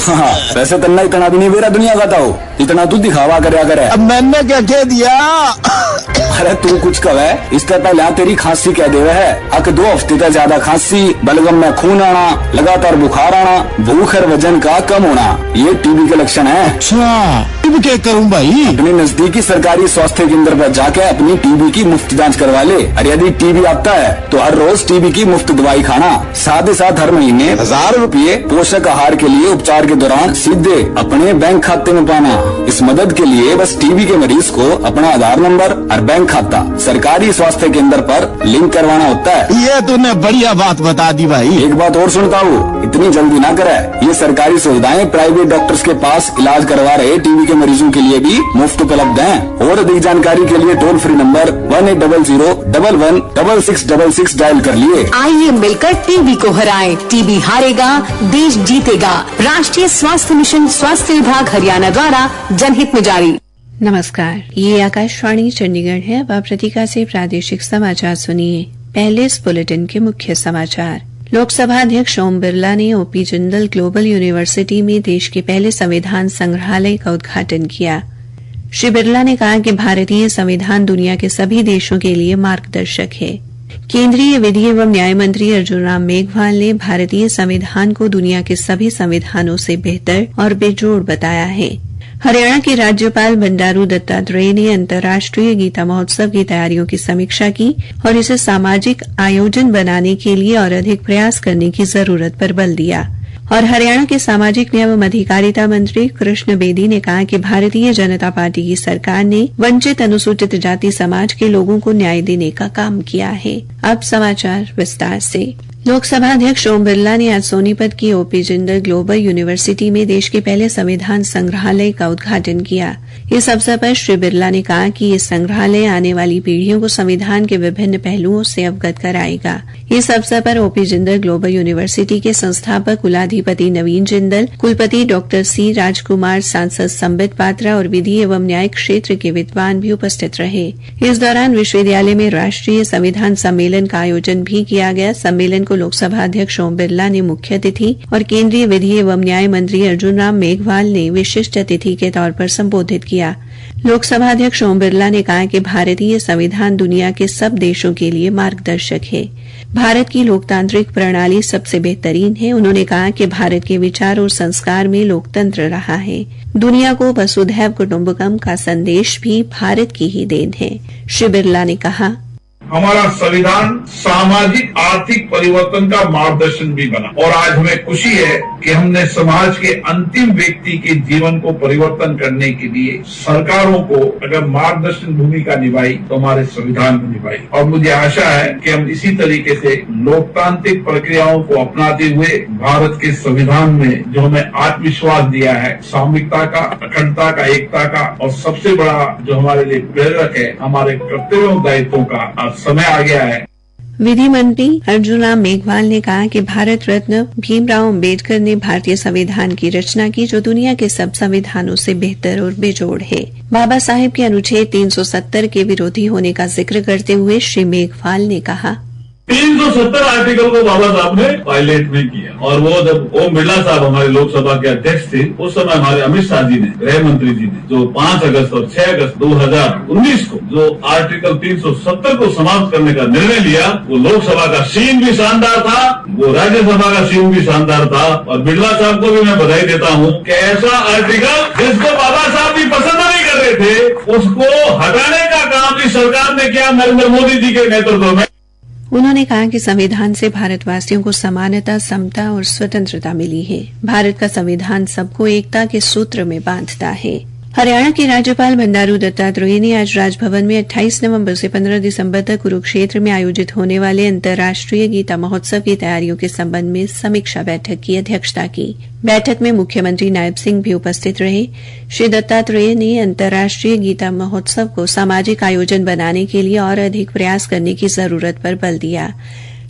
हाँ, वैसे तन्ना इतना भी नहीं बेरा दुनिया का ताऊ, इतना तू दिखावा करे। अब मैंने क्या कह दिया? अरे तू कुछ कहे, इससे पहले तेरी खांसी कह देवे है। अक 2 हफ्ते तक ज्यादा खांसी, बलगम में खून आना, लगातार बुखार आना, भूख और वजन का कम होना, ये टीबी के लक्षण है। अच्छा, अब क्या करूं भाई? अपने नजदीकी सरकारी स्वास्थ्य केंद्र पर जाके अपनी टीबी की मुफ्त जांच करवा ले। और यदि टीबी आता है तो हर रोज टीबी की मुफ्त दवाई खाना, साथ ही साथ हर महीने 1000 रुपए पोषक आहार के लिए उपचार के दौरान सीधे अपने बैंक खाते में पाना। इस मदद के लिए बस टीबी के मरीज को अपना आधार नंबर और बैंक खाता सरकारी स्वास्थ्य केंद्र पर लिंक करवाना होता है। ये तूने बढ़िया बात बता दी भाई। एक बात और सुनता हूँ, इतनी जल्दी ना करे। ये सरकारी सुविधाएं प्राइवेट डॉक्टर्स के पास इलाज करवा रहे टीबी के मरीजों के लिए भी मुफ्त उपलब्ध हैं। और अधिक जानकारी के लिए टोल फ्री नंबर 1800-11-6666 डायल कर लिए। आइए मिलकर टीबी को हराएं। टीबी हारेगा, देश जीतेगा। राष्ट्रीय स्वास्थ्य मिशन, स्वास्थ्य विभाग हरियाणा द्वारा जनहित में जारी। नमस्कार, ये आकाशवाणी चंडीगढ़ है। अब आप प्रतीका से प्रादेशिक समाचार सुनिए। पहले इस बुलेटिन के मुख्य समाचार। लोकसभा अध्यक्ष ओम बिरला ने ओपी जिंदल ग्लोबल यूनिवर्सिटी में देश के पहले संविधान संग्रहालय का उद्घाटन किया। श्री बिरला ने कहा कि भारतीय संविधान दुनिया के सभी देशों के लिए मार्गदर्शक है। केंद्रीय विधि एवं न्याय मंत्री अर्जुन राम मेघवाल ने भारतीय संविधान को दुनिया के सभी संविधानों से बेहतर और बेजोड़ बताया है। हरियाणा के राज्यपाल बंडारू दत्तात्रेय ने अंतर्राष्ट्रीय गीता महोत्सव की तैयारियों की समीक्षा की और इसे सामाजिक आयोजन बनाने के लिए और अधिक प्रयास करने की जरूरत पर बल दिया। और हरियाणा के सामाजिक न्याय एवं अधिकारिता मंत्री कृष्ण बेदी ने कहा कि भारतीय जनता पार्टी की सरकार ने वंचित अनुसूचित जाति समाज के लोगों को न्याय देने का काम किया है। अब समाचार विस्तार से। लोकसभा अध्यक्ष ओम बिरला ने आज सोनीपत की ओपी जिंदल ग्लोबल यूनिवर्सिटी में देश के पहले संविधान संग्रहालय का उद्घाटन किया। इस अवसर पर श्री बिरला ने कहा कि ये संग्रहालय आने वाली पीढ़ियों को संविधान के विभिन्न पहलुओं से अवगत कराएगा। इस अवसर पर ओपी जिंदल ग्लोबल यूनिवर्सिटी के संस्थापक कुलाधिपति नवीन जिंदल, कुलपति डॉक्टर सी राजकुमार, सांसद संबित पात्रा और विधि एवं न्याय क्षेत्र के विद्वान भी उपस्थित रहे। इस दौरान विश्वविद्यालय में राष्ट्रीय संविधान सम्मेलन का आयोजन भी किया गया। सम्मेलन को लोकसभा अध्यक्ष ओम बिरला ने मुख्य अतिथि और केंद्रीय विधि एवं न्याय मंत्री अर्जुन राम मेघवाल ने विशिष्ट अतिथि के तौर पर संबोधित किया। लोकसभा अध्यक्ष ओम बिरला ने कहा कि भारतीय संविधान दुनिया के सब देशों के लिए मार्गदर्शक है। भारत की लोकतांत्रिक प्रणाली सबसे बेहतरीन है। उन्होंने कहा कि भारत के विचार और संस्कार में लोकतंत्र रहा है। दुनिया को वसुधैव कुटुंबकम का संदेश भी भारत की ही देन है। श्री बिरला ने कहा, हमारा संविधान सामाजिक आर्थिक परिवर्तन का मार्गदर्शन भी बना और आज हमें खुशी है कि हमने समाज के अंतिम व्यक्ति के जीवन को परिवर्तन करने के लिए सरकारों को अगर मार्गदर्शन भूमिका निभाई तो हमारे संविधान को निभाई। और मुझे आशा है कि हम इसी तरीके से लोकतांत्रिक प्रक्रियाओं को अपनाते हुए भारत के संविधान में जो हमें आत्मविश्वास दिया है, सामूहिकता का, अखंडता का, एकता का और सबसे बड़ा जो हमारे लिए प्रेरक है, हमारे कर्तव्यों दायित्वों का समय आ गया है। विधि मंत्री अर्जुन राम मेघवाल ने कहा कि भारत रत्न भीमराव अम्बेडकर ने भारतीय संविधान की रचना की जो दुनिया के सब संविधानों से बेहतर और बेजोड़ है। बाबा साहेब के अनुच्छेद 370 के विरोधी होने का जिक्र करते हुए श्री मेघवाल ने कहा, 370 आर्टिकल को बाबा साहब ने वायलेट में किया और वो जब ओम बिरला साहब हमारे लोकसभा के अध्यक्ष थे उस समय हमारे अमित शाह जी ने, गृह मंत्री जी ने, जो 5 अगस्त और 6 अगस्त 2019 को जो आर्टिकल 370 को समाप्त करने का निर्णय लिया, वो लोकसभा का सीन भी शानदार था, वो राज्यसभा का सीन भी शानदार था। और बिरला साहब को भी मैं बधाई देता हूँ कि ऐसा आर्टिकल जिसको बाबा साहब भी पसंद नहीं कर रहे थे उसको हटाने का काम इस सरकार ने किया नरेंद्र मोदी जी के नेतृत्व में। उन्होंने कहा कि संविधान से भारतवासियों को समानता, समता और स्वतंत्रता मिली है। भारत का संविधान सबको एकता के सूत्र में बांधता है। हरियाणा के राज्यपाल बंडारू दत्तात्रेय ने आज राजभवन में 28 नवंबर से 15 दिसंबर तक कुरुक्षेत्र में आयोजित होने वाले अंतर्राष्ट्रीय गीता महोत्सव की तैयारियों के संबंध में समीक्षा बैठक की अध्यक्षता की। बैठक में मुख्यमंत्री नायब सिंह भी उपस्थित रहे। श्री दत्तात्रेय ने अंतर्राष्ट्रीय गीता महोत्सव को सामाजिक आयोजन बनाने के लिए और अधिक प्रयास करने की जरूरत पर बल दिया।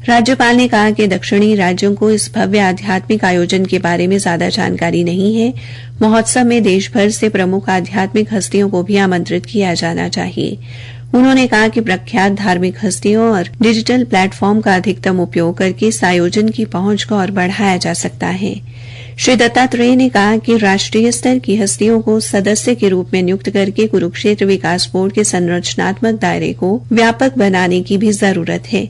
राज्यपाल ने कहा कि दक्षिणी राज्यों को इस भव्य आध्यात्मिक आयोजन के बारे में ज्यादा जानकारी नहीं है। महोत्सव में देश भर से प्रमुख आध्यात्मिक हस्तियों को भी आमंत्रित किया जाना चाहिए। उन्होंने कहा कि प्रख्यात धार्मिक हस्तियों और डिजिटल प्लेटफॉर्म का अधिकतम उपयोग करके इस आयोजन की पहुंच को और बढ़ाया जा सकता है। श्री दत्तात्रेय ने कहा कि राष्ट्रीय स्तर की हस्तियों को सदस्य के रूप में नियुक्त करके कुरुक्षेत्र विकास बोर्ड के संरचनात्मक दायरे को व्यापक बनाने की भी जरूरत है।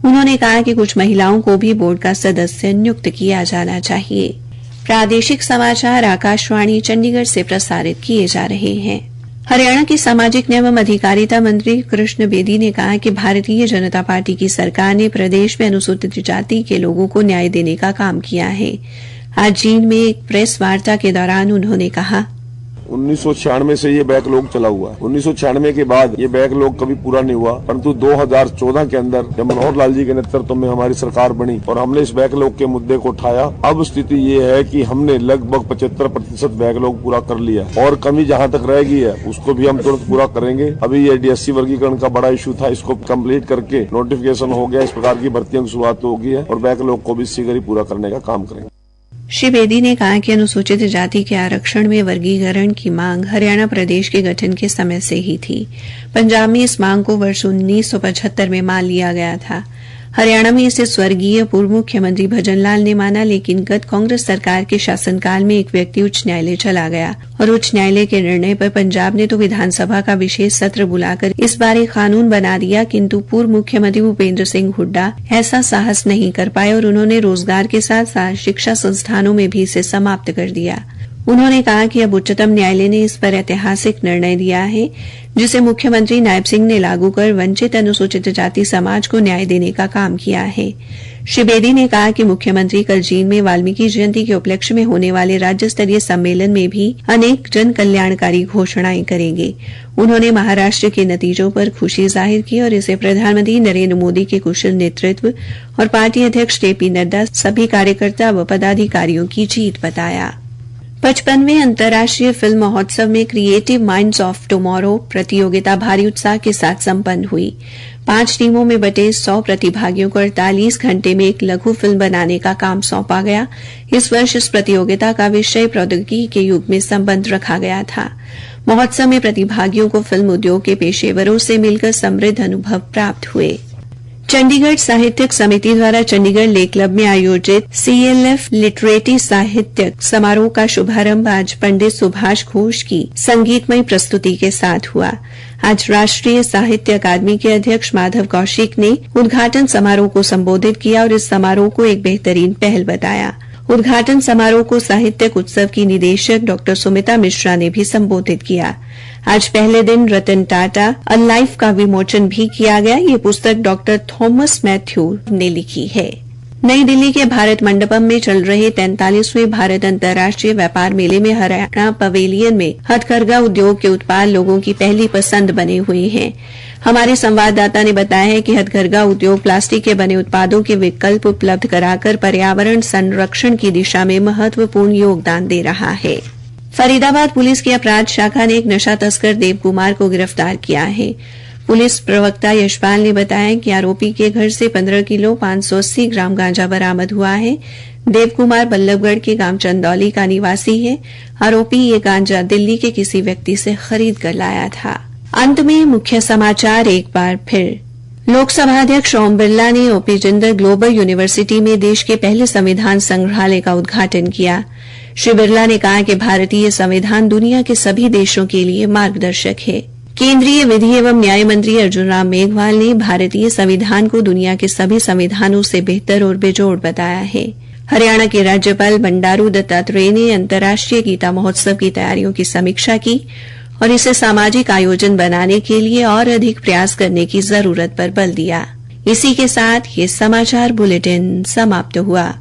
उन्होंने कहा कि कुछ महिलाओं को भी बोर्ड का सदस्य नियुक्त किया जाना चाहिए। प्रादेशिक समाचार आकाशवाणी चंडीगढ़ से प्रसारित किए जा रहे हैं। हरियाणा के सामाजिक न्याय एवं अधिकारिता मंत्री कृष्ण बेदी ने कहा कि भारतीय जनता पार्टी की सरकार ने प्रदेश में अनुसूचित जाति के लोगों को न्याय देने का काम किया है। आज जींद में एक प्रेस वार्ता के दौरान उन्होंने कहा, 1996 से ये बैकलॉग चला हुआ है। 1996 के बाद ये बैकलॉग कभी पूरा नहीं हुआ, परंतु 2014 के अंदर जब मनोहर लाल जी के नेतृत्व में हमारी सरकार बनी और हमने इस बैकलॉग के मुद्दे को उठाया, अब स्थिति ये है कि हमने लगभग 75% बैकलॉग पूरा कर लिया और कमी जहाँ तक रह गई है उसको भी हम तुरंत पूरा करेंगे। अभी ये डीएससी वर्गीकरण का बड़ा इशू था, इसको कम्प्लीट करके नोटिफिकेशन हो गया, इस प्रकार की भर्तियों की शुरुआत हो गई है और बैकलॉग को भी शीघ्र ही पूरा करने का काम करेंगे। श्री बेदी ने कहा कि अनुसूचित जाति के आरक्षण में वर्गीकरण की मांग हरियाणा प्रदेश के गठन के समय से ही थी। पंजाब में इस मांग को वर्ष 1975 में मान लिया गया था। हरियाणा में इसे स्वर्गीय पूर्व मुख्यमंत्री भजन लाल ने माना, लेकिन गत कांग्रेस सरकार के शासनकाल में एक व्यक्ति उच्च न्यायालय चला गया और उच्च न्यायालय के निर्णय पर पंजाब ने तो विधानसभा का विशेष सत्र बुलाकर इस बारे कानून बना दिया, किंतु पूर्व मुख्यमंत्री भूपेंद्र सिंह हुड्डा ऐसा साहस नहीं कर पाए और उन्होंने रोजगार के साथ साथ शिक्षा संस्थानों में भी इसे समाप्त कर दिया। उन्होंने कहा कि अब उच्चतम न्यायालय ने इस पर ऐतिहासिक निर्णय दिया है, जिसे मुख्यमंत्री नायब सिंह ने लागू कर वंचित अनुसूचित जाति समाज को न्याय देने का काम किया है। श्री बेदी ने कहा कि मुख्यमंत्री कल जींद में वाल्मीकि जयंती के उपलक्ष्य में होने वाले राज्य स्तरीय सम्मेलन में भी अनेक जन कल्याणकारी घोषणाएं करेंगे। उन्होंने महाराष्ट्र के नतीजों पर खुशी जाहिर की और इसे प्रधानमंत्री नरेंद्र मोदी के कुशल नेतृत्व और पार्टी अध्यक्ष जेपी नड्डा सभी कार्यकर्ता व पदाधिकारियों की जीत बताया। 55वें अंतर्राष्ट्रीय फिल्म महोत्सव में क्रिएटिव माइंड्स ऑफ टुमारो प्रतियोगिता भारी उत्साह के साथ संपन्न हुई। 5 टीमों में बटे 100 प्रतिभागियों को 48 घंटे में एक लघु फिल्म बनाने का काम सौंपा गया। इस वर्ष इस प्रतियोगिता का विषय प्रौद्योगिकी के युग में संबंध रखा गया था। महोत्सव में प्रतिभागियों को फिल्म उद्योग के पेशेवरों से मिलकर समृद्ध अनुभव प्राप्त हुए। चंडीगढ़ साहित्यिक समिति द्वारा चंडीगढ़ लेक क्लब में आयोजित CLF लिटरेटी साहित्यिक समारोह का शुभारंभ आज पंडित सुभाष घोष की संगीतमय प्रस्तुति के साथ हुआ। आज राष्ट्रीय साहित्य अकादमी के अध्यक्ष माधव कौशिक ने उद्घाटन समारोह को संबोधित किया और इस समारोह को एक बेहतरीन पहल बताया। उद्घाटन समारोह को साहित्यिक उत्सव की निदेशक डॉ सुमिता मिश्रा ने भी संबोधित किया। आज पहले दिन रतन टाटा अ लाइफ का विमोचन भी किया गया। ये पुस्तक डॉ थॉमस मैथ्यू ने लिखी है। नई दिल्ली के भारत मंडपम में चल रहे 43वें भारत अंतर्राष्ट्रीय व्यापार मेले में हरियाणा पवेलियन में हथकरघा उद्योग के उत्पाद लोगों की पहली पसंद बने हुए हैं। हमारे संवाददाता ने बताया है कि हथकरघा उद्योग प्लास्टिक के बने उत्पादों के विकल्प उपलब्ध कराकर पर्यावरण संरक्षण की दिशा में महत्वपूर्ण योगदान दे रहा है। फरीदाबाद पुलिस की अपराध शाखा ने एक नशा तस्कर देव कुमार को गिरफ्तार किया है। पुलिस प्रवक्ता यशपाल ने बताया कि आरोपी के घर से 15 किलो 580 ग्राम गांजा बरामद हुआ है। देव कुमार बल्लभगढ़ के गांव चंदौली का निवासी है। आरोपी ये गांजा दिल्ली के किसी व्यक्ति से खरीद कर लाया था। अंत में मुख्य समाचार एक बार फिर। लोकसभा अध्यक्ष ओम बिरला ने ओपी जिंदल ग्लोबल यूनिवर्सिटी में देश के पहले संविधान संग्रहालय का उद्घाटन किया। श्री बिरला ने कहा कि भारतीय संविधान दुनिया के सभी देशों के लिए मार्गदर्शक है। केंद्रीय विधि एवं न्याय मंत्री अर्जुन राम मेघवाल ने भारतीय संविधान को दुनिया के सभी संविधानों से बेहतर और बेजोड़ बताया है। हरियाणा के राज्यपाल बंडारू दत्तात्रेय ने अंतर्राष्ट्रीय गीता महोत्सव की तैयारियों की समीक्षा की और इसे सामाजिक आयोजन बनाने के लिए और अधिक प्रयास करने की जरूरत पर बल दिया। इसी के साथ ये समाचार बुलेटिन समाप्त हुआ।